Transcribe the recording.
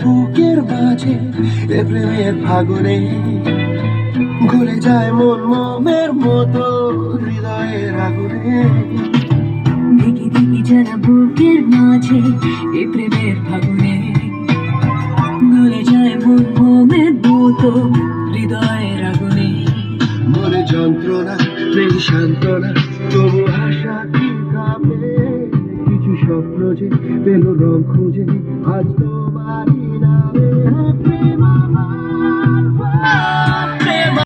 বুকের মাঝে এ প্রেমের ফাগুনে গলে যায় মন মোমের মতো হৃদয়ের আগুনে। দেখি দেখি যারা বুকের মাঝে এ প্রেমের ফাগুনে গলে যায় মন মোমের মতো হৃদয়ের আগুনে। মনে যন্ত্রণা নেই সান্ত্বনা, তবু আশা কি কাঁপে। কিছু স্বপ্ন যে পেল রং খুঁজে, আজ তোমারই না